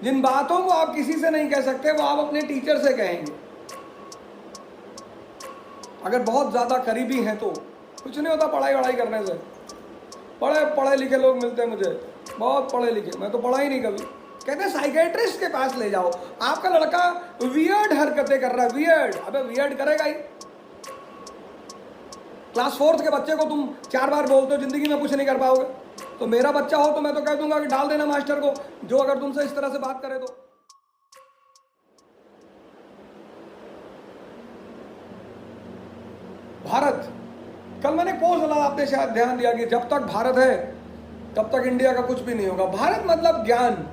जिन बातों को आप किसी से नहीं कह सकते वो आप अपने टीचर से कहेंगे। अगर बहुत ज़्यादा करीबी हैं तो कुछ नहीं होता पढ़ाई वढ़ाई करने से। पढ़े लिखे लोग मिलते हैं मुझे, बहुत पढ़े लिखे, मैं तो पढ़ा ही नहीं कभी। कहते हैं साइकेट्रिस्ट के पास ले जाओ, आपका लड़का वियर्ड हरकतें कर रहा है। वियर्ड, अबे वियर्ड करेगा ही। क्लास 4th के बच्चे को तुम 4 बार बोलते हो जिंदगी में कुछ नहीं कर पाओगे, तो मेरा बच्चा हो तो मैं तो कह दूंगा कि डाल देना मास्टर को, जो अगर तुमसे इस तरह से बात करे तो। भारत, कल मैंने पोस्ट डाला, आपने शायद ध्यान दिया कि जब तक भारत है तब तक इंडिया का कुछ भी नहीं होगा। भारत मतलब ज्ञान,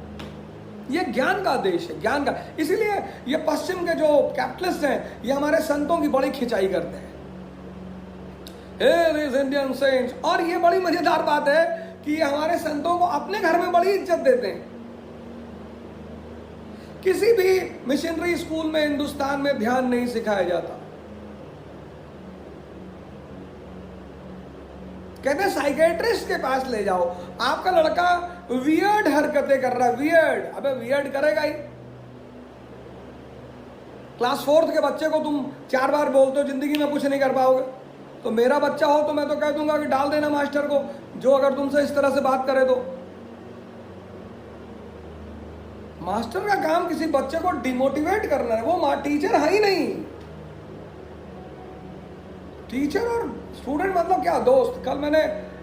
ये ज्ञान का देश है, ज्ञान का। इसीलिए ये पश्चिम के जो कैपिटलिस्ट हैं ये हमारे संतों की बड़ी खिंचाई करते हैं। इंडियन सेंट्स, और ये बड़ी मजेदार बात है कि ये हमारे संतों को अपने घर में बड़ी इज्जत देते हैं। किसी भी मिशनरी स्कूल में हिंदुस्तान में ध्यान नहीं सिखाया जाता। कहते हैं साइकेट्रिस्ट के पास ले जाओ, आपका लड़का वियर्ड हरकतें कर रहा है। वियर्ड, अबे वियर्ड करेगा ही। क्लास 4th के बच्चे को तुम 4 बार बोलते हो जिंदगी में कुछ नहीं कर पाओगे, तो मेरा बच्चा हो तो मैं तो कह दूंगा कि डाल देना मास्टर को, जो अगर तुमसे इस तरह से बात करे तो। मास्टर का काम किसी बच्चे को डिमोटिवेट करना है, वो टीचर है ही नहीं। टीचर और स्टूडेंट मतलब क्या, दोस्त। कल मैंने,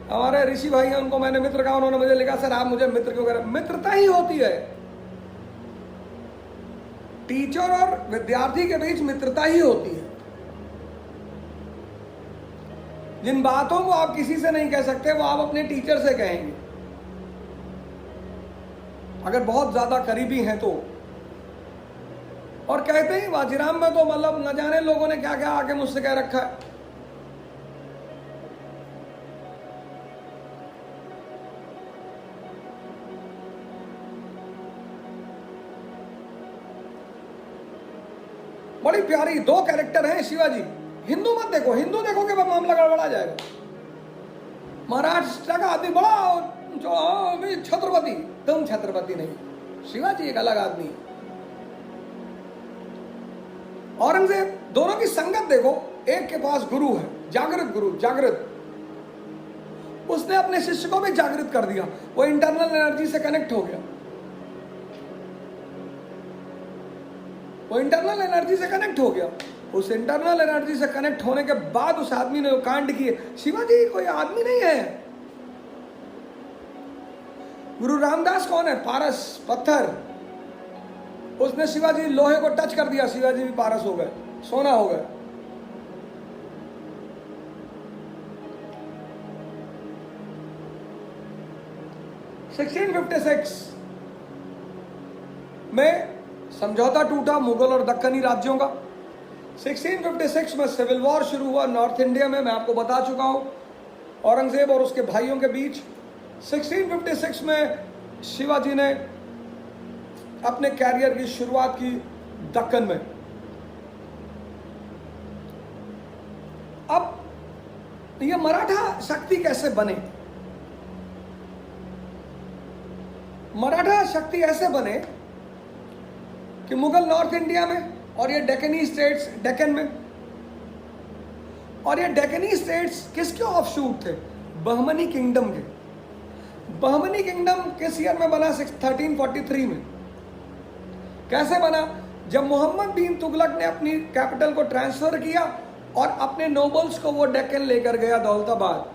हमारे ऋषि भाई हैं, उनको मैंने मित्र कहा, उन्होंने मुझे लिखा सर आप मुझे मित्र क्यों कह रहे हैं। मित्रता ही होती है, टीचर और विद्यार्थी के बीच मित्रता ही होती है। जिन बातों को आप किसी से नहीं कह सकते वो आप अपने टीचर से कहेंगे। अगर बहुत ज्यादा करीबी हैं तो। और कहते ही वाजीराम में तो मतलब न जाने लोगों ने क्या क्या आके मुझसे कह रखा है। बड़ी प्यारी 2 कैरेक्टर हैं शिवाजी। हिंदू मत देखो, हिंदू देखोगे मामला गड़बड़ा जाएगा। महाराष्ट्र का आदमी बड़ा जो छत्रपति, तुम छत्रपति नहीं, शिवाजी एक अलग आदमी। औरंगजेब, दोनों की संगत देखो। एक के पास गुरु है, जागृत गुरु, जागृत। उसने अपने शिष्य को भी जागृत कर दिया, वो इंटरनल एनर्जी से कनेक्ट हो गया। वो इंटरनल एनर्जी से कनेक्ट हो गया। उस इंटरनल एनर्जी से कनेक्ट होने के बाद उस आदमी ने वो कांड किए। शिवाजी कोई आदमी नहीं है। गुरु रामदास कौन है? पारस, पत्थर। उसने शिवाजी लोहे को टच कर दिया, शिवाजी भी पारस हो गए, सोना हो गए। (1656) में समझौता टूटा मुगल और दक्कनी राज्यों का। 1656 में सिविल वॉर शुरू हुआ नॉर्थ इंडिया में, मैं आपको बता चुका हूं, औरंगजेब और उसके भाइयों के बीच। 1656 में शिवाजी ने अपने कैरियर की शुरुआत की दक्कन में। अब ये मराठा शक्ति कैसे बने? मराठा शक्ति ऐसे बने कि मुगल नॉर्थ इंडिया में और ये डेक्कनी स्टेट्स डेक्कन में, और ये डेक्कनी स्टेट्स किसके ऑफशूट थे? बहमनी किंगडम के। बहमनी किंगडम किस ईयर में बना? 1343 में। कैसे बना? जब मोहम्मद बिन तुगलक ने अपनी कैपिटल को ट्रांसफर किया और अपने नोबल्स को वो डेक्कन लेकर गया, दौलताबाद।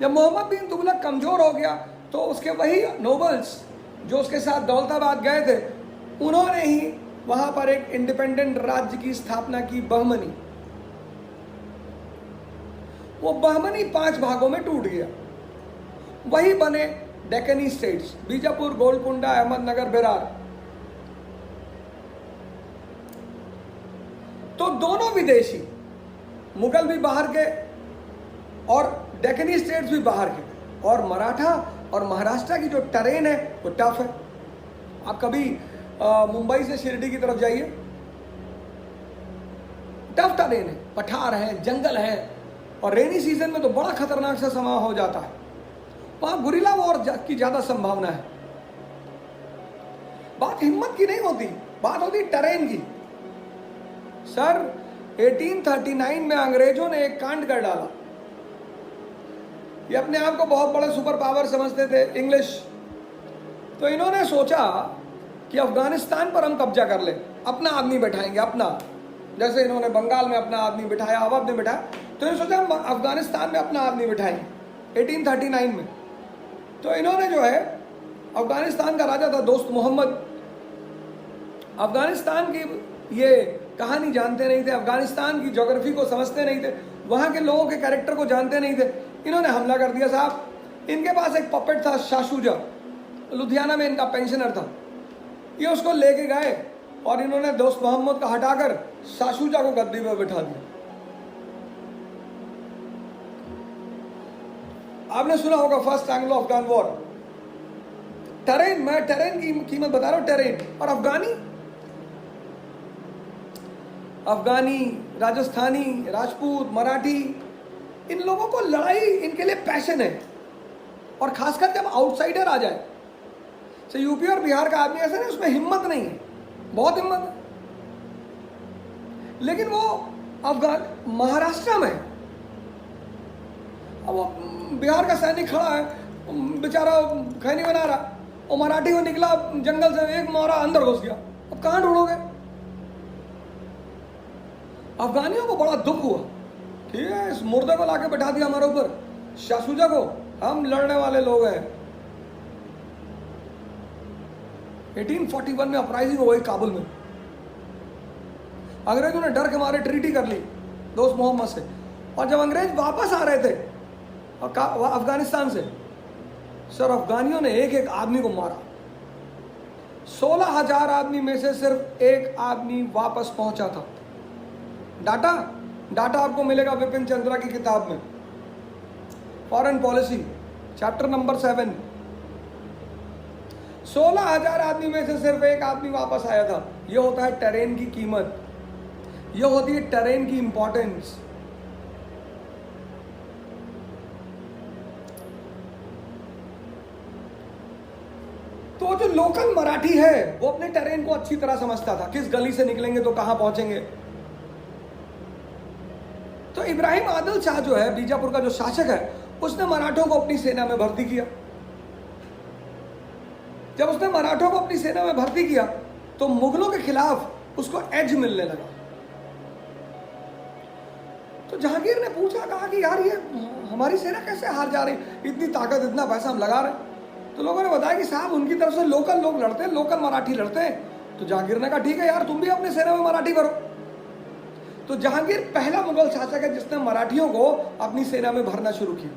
जब मोहम्मद बिन तुगलक कमजोर हो गया तो उसके वही नोबल्स जो उसके साथ दौलताबाद गए थे, उन्होंने ही वहां पर एक इंडिपेंडेंट राज्य की स्थापना की, बहमनी। वो बहमनी 5 भागों में टूट गया। वही बने डेक्कनी स्टेट्स, बीजापुर, गोलकुंडा, अहमदनगर, बेरार। तो दोनों विदेशी, मुगल भी बाहर के और डेक्कनी स्टेट्स भी बाहर के। और मराठा और महाराष्ट्र की जो टरेन है वो टफ है। आप कभी मुंबई से शिरडी की तरफ जाइए, टफ टरेन है, पठार है, जंगल है, और रेनी सीजन में तो बड़ा खतरनाक सा समय हो जाता है। वहां गुरिल्ला वॉर की ज्यादा संभावना है। बात हिम्मत की नहीं होती, बात होती टेरेन की। सर 1839 में अंग्रेजों ने एक कांड कर डाला। ये अपने आप को बहुत बड़े सुपर पावर समझते थे इंग्लिश, तो इन्होंने सोचा कि अफगानिस्तान पर हम कब्जा कर ले, अपना आदमी बैठाएंगे अपना, जैसे इन्होंने बंगाल में अपना आदमी बिठाया, अवध में बिठाया, तो इन्होंने सोचा हम अफगानिस्तान में अपना आदमी बिठाएंगे 1839 में। तो इन्होंने जो है, अफगानिस्तान का राजा था दोस्त मोहम्मद, अफगानिस्तान की ये कहानी जानते नहीं थे, अफगानिस्तान की ज्योग्राफी को समझते नहीं थे, वहाँ के लोगों के कैरेक्टर को जानते नहीं थे। इन्होंने हमला कर दिया साहब। इनके पास एक पपेट था शाशुजा, लुधियाना में इनका पेंशनर था, ये उसको लेके गए और इन्होंने दोस्त मोहम्मद का हटाकर शाशुजा को गद्दी पर बिठा दिया। आपने सुना होगा first Anglo Afghan war. Terrain, मैं टेरेन की कीमत बता रहा हूं, टेरेन। और अफगानी, राजस्थानी, राजपूत, मराठी, इन लोगों को लड़ाई, इनके लिए पैशन है। और खासकर जब आउटसाइडर आ जाए, तो यूपी और बिहार का आदमी ऐसा नहीं, उसमें हिम्मत नहीं है, बहुत हिम्मत है। लेकिन वो अफगान महाराष्ट्र में, अब वो बिहार का सैनिक खड़ा है, बेचारा खैनी बना रहा, और मराठी को निकला जंगल से, एक मारा अंदर घुस गया, अब कहां ढूंढोगे? अफगानियों को बड़ा दुख हुआ, ठीक है, इस मुर्दे को लाके बैठा दिया हमारे ऊपर, शाशुजा को, हम लड़ने वाले लोग हैं। 1841 में अपराइजिंग हो गई काबुल में, अंग्रेजों ने डर के मारे ट्रीटी कर ली दोस्त मोहम्मद से। और जब अंग्रेज वापस आ रहे थे अफगानिस्तान से, सर अफगानियों ने एक एक आदमी को मारा। 16,000 आदमी में से सिर्फ एक आदमी वापस पहुंचा था। डाटा आपको मिलेगा विपिन चंद्रा की किताब में, फॉरेन पॉलिसी, चैप्टर नंबर 7। 16,000 आदमी में से सिर्फ एक आदमी वापस आया था। यह होता है टेरेन की कीमत, यह होती है टेरेन की इंपॉर्टेंस। तो जो लोकल मराठी है वो अपने टेरेन को अच्छी तरह समझता था, किस गली से निकलेंगे तो कहां पहुंचेंगे। तो इब्राहिम आदिल शाह जो है, बीजापुर का जो शासक है, उसने मराठों को अपनी सेना में भर्ती किया। जब उसने मराठों को अपनी सेना में भर्ती किया तो मुगलों के खिलाफ उसको एज मिलने लगा। तो जहांगीर ने पूछा, कहा कि यार ये हमारी सेना कैसे हार जा रही, इतनी ताकत, इतना पैसा हम लगा रहे। तो लोगों ने बताया कि साहब उनकी तरफ से लोकल लोग लड़ते हैं, लोकल मराठी लड़ते हैं। तो जहांगीर ने कहा ठीक है यार, तुम भी अपनी सेना में मराठी भरो। तो जहांगीर पहला मुगल शासक है जिसने मराठियों को अपनी सेना में भरना शुरू किया।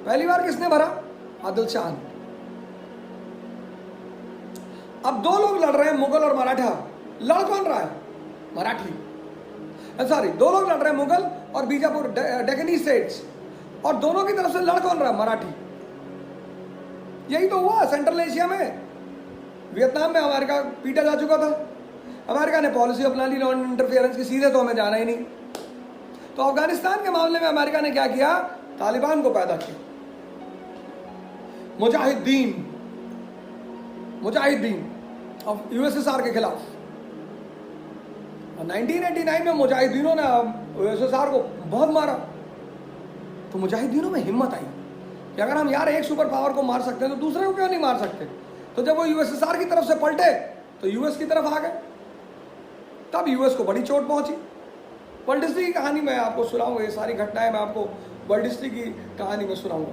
पहली बार किसने भरा? आदिल शाह। अब दो लोग लड़ रहे हैं, मुगल और मराठा। लड़ कौन रहा है? मराठी, सॉरी, दो लोग लड़ रहे हैं, मुगल और बीजापुर, डेक्कनी स्टेट्स, और दोनों की तरफ से लड़ कौन रहा है? मराठी। यही तो हुआ सेंट्रल एशिया में। वियतनाम में अमेरिका पीटा जा चुका था, अमेरिका ने पॉलिसी अपना ली नॉन इंटरफेरेंस की, सीधे तो हमें जाना ही नहीं। तो अफगानिस्तान के मामले में अमेरिका ने क्या किया? तालिबान को पैदा किया, मुजाहिदीन अब यूएसएसआर के खिलाफ। 1989 में मुजाहिदीनों ने यूएसएसआर को बहुत मारा। तो मुजाहिदीनों में हिम्मत आई कि अगर हम यार एक सुपर पावर को मार सकते हैं तो दूसरे को क्यों नहीं मार सकते। तो जब वो यूएसएसआर की तरफ से पलटे तो यूएस की तरफ आ गए। तब यूएस को बड़ी चोट पहुंची। वर्ल्ड हिस्ट्री की कहानी मैं आपको सुनाऊंगा, ये सारी घटनाएं मैं आपको वर्ल्ड हिस्ट्री की कहानी में सुनाऊंगा।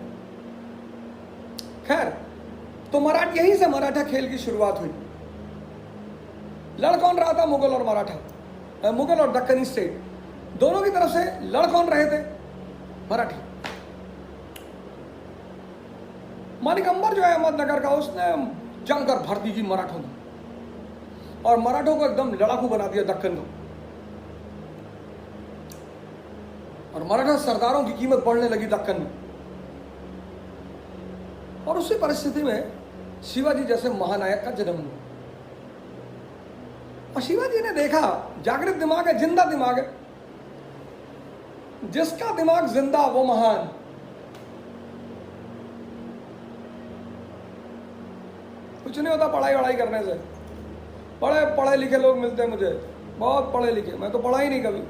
खैर, तो यहीं से मराठा खेल की शुरुआत हुई। लड़ कौन रहा था? मुगल और मराठा, मुगल और दक्कनी स्टेट, दोनों की तरफ से लड़ कौन रहे थे? मराठी। मानिक अंबर जो है अहमदनगर का, उसने जमकर भर्ती की मराठों ने और मराठों को एकदम लड़ाकू बना दिया दक्कन को। और मराठा सरदारों की कीमत बढ़ने लगी दक्कन में। और उसी परिस्थिति में शिवाजी जैसे महानायक का जन्म हुआ। और शिवाजी ने देखा जागृत दिमाग है, जिंदा दिमाग है, जिसका दिमाग जिंदा वो महान। कुछ नहीं होता पढ़ाई वढ़ाई करने से। बड़े पढ़े लिखे लोग मिलते हैं मुझे, बहुत पढ़े लिखे, मैं तो पढ़ा ही नहीं कभी।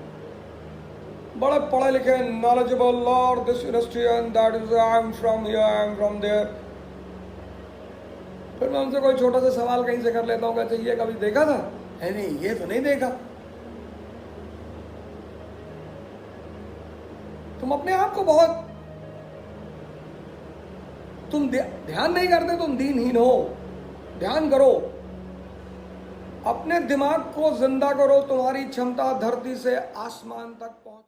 बड़े पढ़े लिखे, knowledgeable, Lord, this industry and that is, I am from here, I am from there। फिर मैं उनसे कोई छोटा सा सवाल कहीं से कर लेता हूँ, कहते ये कभी देखा था? है नहीं, ये तो नहीं देखा। तुम अपने आप को बहुत, तुम ध्यान नहीं करते, तुम दीनहीन हो। ध्यान करो, अपने दिमाग को जिंदा करो। तुम्हारी क्षमता धरती से आसमान तक पहुंच